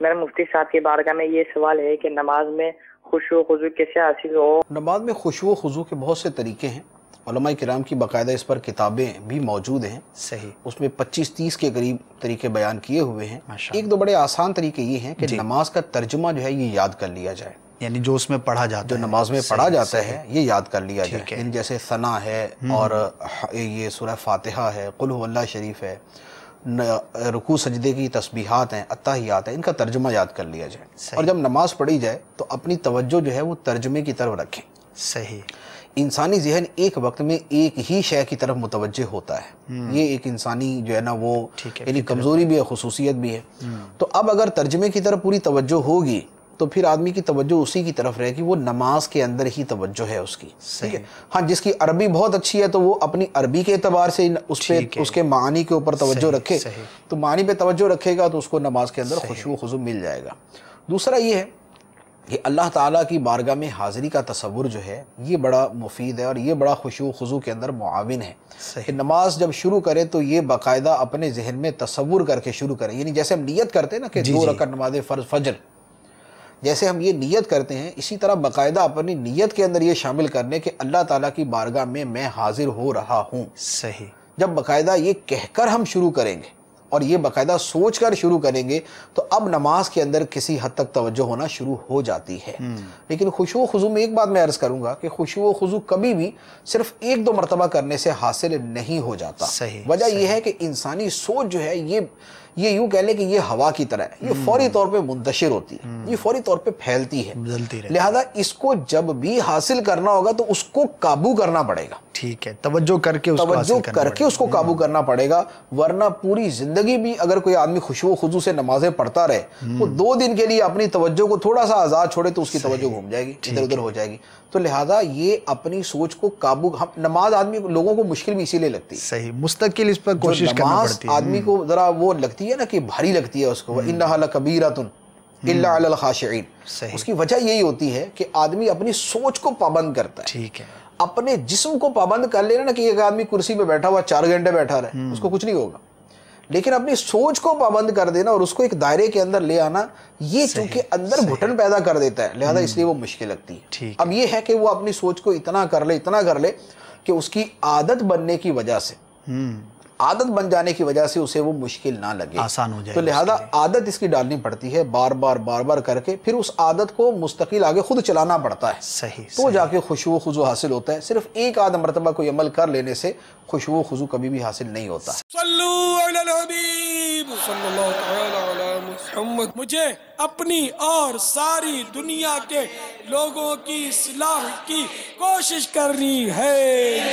میرا مفتی صاحب کی بارگاہ میں یہ سوال ہے کہ نماز میں خشوع و خضوع کیسے حاصل ہو؟ نماز میں خشوع و خضوع کے بہت سے طریقے ہیں، علماء کرام کی باقاعدہ اس پر کتابیں بھی موجود ہیں۔ صحیح، اس میں 25-30 کے قریب طریقے بیان کیے ہوئے ہیں۔ ایک دو بڑے آسان طریقے یہ ہیں کہ نماز کا ترجمہ جو ہے یہ یاد کر لیا جائے، یعنی جو اس میں پڑھا جاتا ہے، جو نماز میں پڑھا جاتا ہے یہ یاد کر لیا جائے، یعنی جیسے ثنا ہے اور یہ سورہ فاتحہ ہے، قل هو اللہ شریف ہے، رکوع سجدے کی تسبیحات ہیں، اتحیات ہیں، ان کا ترجمہ یاد کر لیا جائے۔ اور جب نماز پڑھی جائے تو اپنی توجہ جو ہے وہ ترجمے کی طرف رکھیں۔ صحیح، انسانی ذہن ایک وقت میں ایک ہی شے کی طرف متوجہ ہوتا ہے، یہ ایک انسانی جو ہے نا وہ یعنی کمزوری بھی ہے، خصوصیت بھی ہے۔ تو اب اگر ترجمے کی طرف پوری توجہ ہوگی تو پھر آدمی کی توجہ اسی کی طرف رہے گی، وہ نماز کے اندر ہی توجہ ہے اس کی۔ ٹھیک ہے، ہاں جس کی عربی بہت اچھی ہے تو وہ اپنی عربی کے اعتبار سے اس کے معانی کے اوپر توجہ رکھے، تو معانی پہ توجہ رکھے گا تو اس کو نماز کے اندر خشوع و خضوع مل جائے گا۔ دوسرا یہ ہے کہ اللہ تعالیٰ کی بارگاہ میں حاضری کا تصور جو ہے یہ بڑا مفید ہے اور یہ بڑا خشوع و خضوع کے اندر معاون ہے کہ نماز جب شروع کرے تو یہ باقاعدہ اپنے ذہن میں تصور کر کے شروع کرے، یعنی جیسے ہم نیت کرتے ہیں نا کہ 2 رکعت نماز فجر، جیسے ہم یہ نیت کرتے ہیں اسی طرح باقاعدہ اپنی نیت کے اندر یہ شامل کرنے کہ اللہ تعالیٰ کی بارگاہ میں حاضر ہو رہا ہوں۔ صحیح، جب باقاعدہ یہ کہہ کر ہم شروع کریں گے اور یہ باقاعدہ سوچ کر شروع کریں گے تو اب نماز کے اندر کسی حد تک توجہ ہونا شروع ہو جاتی ہے۔ لیکن خشوع و خضوع میں ایک بات میں عرض کروں گا کہ خشوع و خضوع کبھی بھی صرف 1-2 مرتبہ کرنے سے حاصل نہیں ہو جاتا۔ وجہ یہ ہے کہ انسانی سوچ جو ہے یہ یوں کہہ لیں کہ یہ ہوا کی طرح ہے، یہ فوری طور پہ منتشر ہوتی ہے، یہ فوری طور پہ پھیلتی ہے، لہذا اس کو جب بھی حاصل کرنا ہوگا تو اس کو قابو کرنا پڑے گا۔ ٹھیک ہے، توجہ کر کے اس کو قابو کرنا پڑے گا، ورنہ پوری زندگی بھی اگر کوئی آدمی خشوع و خضوع سے نمازیں پڑھتا رہے، وہ 2 دن کے لیے اپنی توجہ کو تھوڑا سا آزاد چھوڑے تو اس کی توجہ گھوم جائے گی، ادھر ادھر ہو جائے گی۔ تو لہٰذا یہ اپنی سوچ کو قابو، نماز آدمی لوگوں کو مشکل بھی اسی لیے لگتی ہے، صحیح، مستقل اس پر کوشش کرنا پڑتی ہے، آدمی کو ذرا وہ لگتی ہے نا کہ بھاری لگتی ہے اس کو، وَإِنَّهَا لَكَبِيرَةٌ إِلَّا عَلَى الْخَاشِعِينَ۔ اس کی وجہ یہی ہوتی ہے کہ آدمی اپنی سوچ کو پابند کرتا ہے، ٹھیک ہے، اپنے جسم کو پابند کر لینا نا کہ ایک آدمی کرسی پہ بیٹھا ہوا 4 گھنٹے بیٹھا رہے اس کو کچھ نہیں ہوگا، لیکن اپنی سوچ کو پابند کر دینا اور اس کو ایک دائرے کے اندر لے آنا یہ چونکہ اندر گھٹن پیدا کر دیتا ہے، لہذا اس لیے وہ مشکل لگتی ہے۔ اب یہ ہے کہ وہ اپنی سوچ کو اتنا کر لے کہ اس کی عادت بننے کی وجہ سے، عادت بن جانے کی وجہ سے اسے وہ مشکل نہ لگے، آسان ہو جائے، تو لہذا عادت اس کی ڈالنی پڑتی ہے، بار بار کر کے پھر اس عادت کو مستقل آگے خود چلانا پڑتا ہے، صحیح، تو جا کے خشوع و خضوع حاصل ہوتا ہے۔ صرف 1-8 مرتبہ کوئی عمل کر لینے سے خشوع و خضوع کبھی بھی حاصل نہیں ہوتا۔ صلو علی الحبیب صلی اللہ تعالی علی محمد۔ مجھے اپنی اور ساری دنیا کے لوگوں کی اصلاح کی کوشش کرنی ہے۔